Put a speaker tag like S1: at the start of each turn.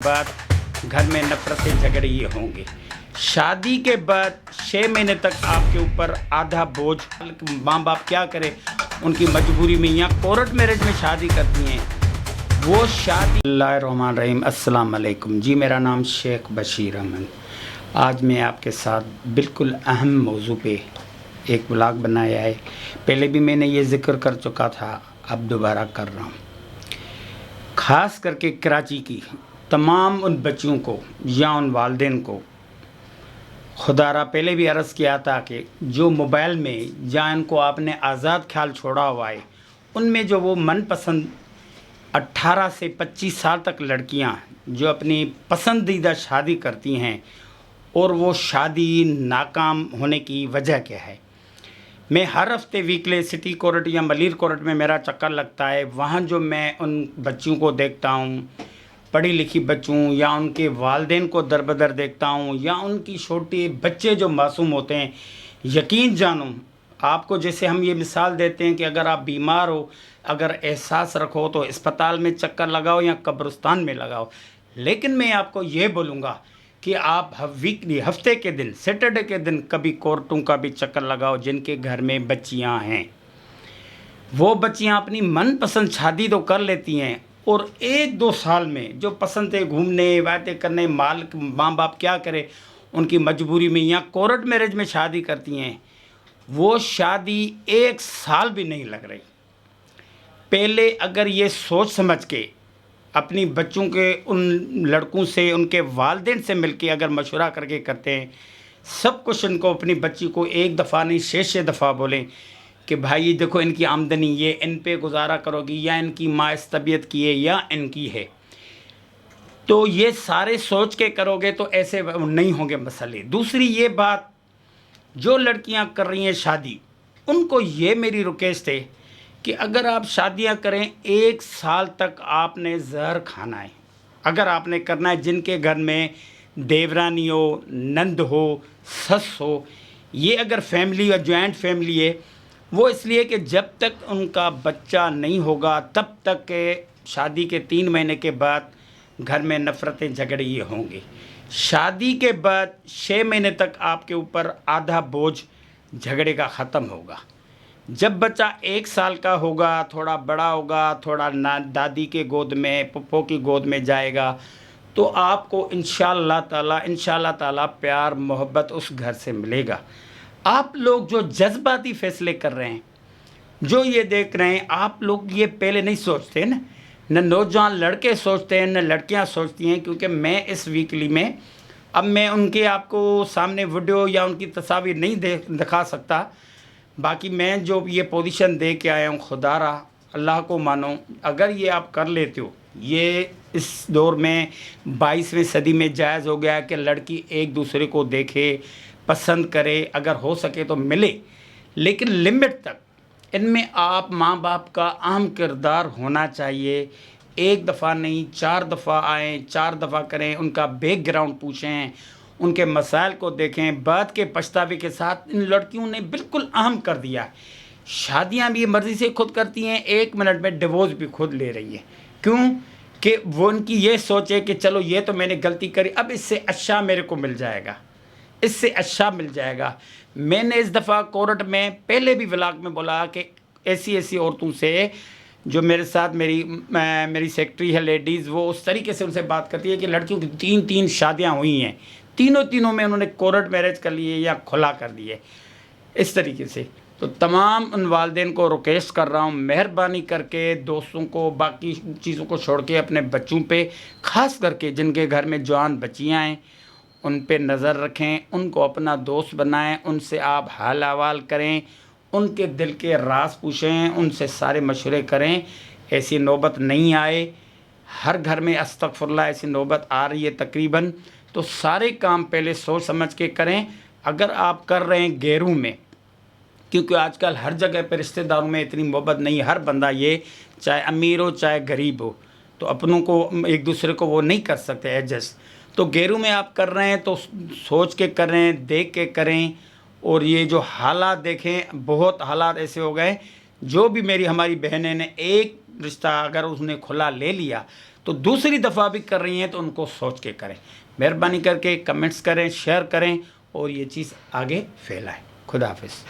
S1: बाद घर में नफरतें झगड़े ये होंगे। शादी के बाद 6 महीने तक आपके ऊपर आधा बोझ, माँ बाप क्या करें उनकी मजबूरी में, या कोर्ट मैरिज में शादी करती हैं वो शादी। बिस्मिल्लाहिर्रहमानिर्रहीम, अस्सलाम वालेकुम जी। मेरा नाम शेख बशीर अहमद। आज मैं आपके साथ बिल्कुल अहम मौजू पे एक व्लॉग बनाया है। पहले भी मैंने ये ज़िक्र कर चुका था, अब दोबारा कर रहा हूँ। ख़ास करके कराची की तमाम उन बच्चियों को या उन वालिदैन को खुदारा पहले भी अर्ज़ किया था कि जो मोबाइल में या इनको आपने आज़ाद ख्याल छोड़ा हुआ है, उनमें जो वो मनपसंद 18 से 25 साल तक लड़कियां जो अपनी पसंदीदा शादी करती हैं और वो शादी नाकाम होने की वजह क्या है। मैं हर हफ्ते वीकली सिटी कोर्ट या मलिर कोर्ट में मेरा चक्कर लगता है। वहाँ जो मैं उन बच्चियों को देखता हूँ, पढ़ी लिखी बच्चों या उनके वालिदैन को दर बदर देखता हूँ, या उनकी छोटे बच्चे जो मासूम होते हैं। यकीन जानो आपको, जैसे हम ये मिसाल देते हैं कि अगर आप बीमार हो, अगर एहसास रखो तो अस्पताल में चक्कर लगाओ या कब्रिस्तान में लगाओ। लेकिन मैं आपको ये बोलूँगा कि आप वीकली हफ्ते के दिन, सैटरडे के दिन कभी कोर्टों का भी चक्कर लगाओ जिनके घर में बच्चियां हैं। वो बच्चियां अपनी मनपसंद शादी तो कर लेती हैं और 1-2 साल में जो पसंद है घूमने बातें करने, माँ बाप क्या करे उनकी मजबूरी में, या कोर्ट मैरिज में शादी करती हैं। वो शादी 1 साल भी नहीं लग रही। पहले अगर ये सोच समझ के अपनी बच्चों के उन लड़कों से, उनके वालिदैन से मिलके अगर मशवरा करके करते हैं, सब कुछ इनको, अपनी बच्ची को एक दफ़ा नहीं 6 दफ़ा बोलें कि भाई देखो इनकी आमदनी ये, इन पे गुजारा करोगी, या इनकी माँ इस तबीयत की है या इनकी है, तो ये सारे सोच के करोगे तो ऐसे नहीं होंगे मसले। दूसरी ये बात, जो लड़कियां कर रही हैं शादी, उनको ये मेरी रिक्वेस्ट है कि अगर आप शादियां करें 1 साल तक आपने जहर खाना है। अगर आपने करना है, जिनके घर में देवरानी हो, नंद हो, सस हो, ये अगर फैमिली या जॉइंट फैमिली है, वो इसलिए कि जब तक उनका बच्चा नहीं होगा तब तक के शादी के 3 महीने के बाद घर में नफ़रतें झगड़े ये होंगे। शादी के बाद 6 महीने तक आपके ऊपर आधा बोझ झगड़े का ख़त्म होगा। जब बच्चा 1 साल का होगा, थोड़ा बड़ा होगा, थोड़ा दादी के गोद में, पप्पो की गोद में जाएगा, तो आपको इंशाअल्लाह ताला प्यार मोहब्बत उस घर से मिलेगा। आप लोग जो जज्बाती फ़ैसले कर रहे हैं, जो ये देख रहे हैं, आप लोग ये पहले नहीं सोचते ना, न नौजवान लड़के सोचते हैं न लड़कियां सोचती हैं। क्योंकि मैं इस वीकली में, अब मैं उनके आपको सामने वीडियो या उनकी तस्वीर नहीं दिखा सकता, बाकी मैं जो ये पोजीशन दे के आया हूँ, खुदारा अल्लाह को मानो, अगर ये आप कर लेते हो, ये इस दौर में 22वीं सदी में जायज़ हो गया है कि लड़की एक दूसरे को देखे, पसंद करे, अगर हो सके तो मिले, लेकिन लिमिट तक। इनमें आप माँ बाप का अहम किरदार होना चाहिए। 1 दफ़ा नहीं 4 दफ़ा आएँ, 4 दफ़ा करें, उनका बैकग्राउंड पूछें, उनके मसाइल को देखें। बाद के पछतावे के साथ इन लड़कियों ने बिल्कुल अहम कर दिया है। शादियाँ भी मर्ज़ी से खुद करती हैं, 1 मिनट में डिवोर्स भी खुद ले रही हैं। क्यों कि वो उनकी ये सोचे कि चलो ये तो मैंने गलती करी, अब इससे अच्छा मेरे को मिल जाएगा, इससे अच्छा मिल जाएगा। मैंने इस दफ़ा कोर्ट में पहले भी व्लॉग में बोला कि ऐसी औरतों से जो मेरे साथ मेरी सेक्रेटरी है लेडीज़, वो उस तरीके से उनसे बात करती है कि लड़कियों की 3 शादियां हुई हैं, तीनों में उन्होंने कोर्ट मैरिज कर लिए या खुला कर दिए इस तरीके से। तो तमाम उन वालिदैन को रिक्वेस्ट कर रहा हूँ, मेहरबानी करके दोस्तों को, बाकी चीज़ों को छोड़ के अपने बच्चों पे, ख़ास करके जिनके घर में जवान बच्चियाँ हैं, उन पे नज़र रखें, उनको अपना दोस्त बनाएं, उनसे आप हाल अहवाल करें, उनके दिल के राज पूछें, उनसे सारे मशवरे करें। ऐसी नौबत नहीं आए। हर घर में अस्तगफुरुल्लाह ऐसी नौबत आ रही है तकरीबन। तो सारे काम पहले सोच समझ के करें। अगर आप कर रहे हैं गैरों में, क्योंकि आजकल हर जगह पर रिश्तेदारों में इतनी मोहब्बत नहीं, हर बंदा ये चाहे अमीर हो चाहे गरीब हो, तो अपनों को एक दूसरे को वो नहीं कर सकते एडजस्ट। तो गैरों में आप कर रहे हैं तो सोच के करें, देख के करें। और ये जो हालात देखें, बहुत हालात ऐसे हो गए, जो भी हमारी बहनें ने एक रिश्ता अगर उसने खुला ले लिया تو دوسری دفعہ بھی کر رہی ہیں تو ان کو سوچ کے کریں. مہربانی کر کے کمنٹس کریں، شیئر کریں اور یہ چیز آگے پھیلائیں. خدا حافظ.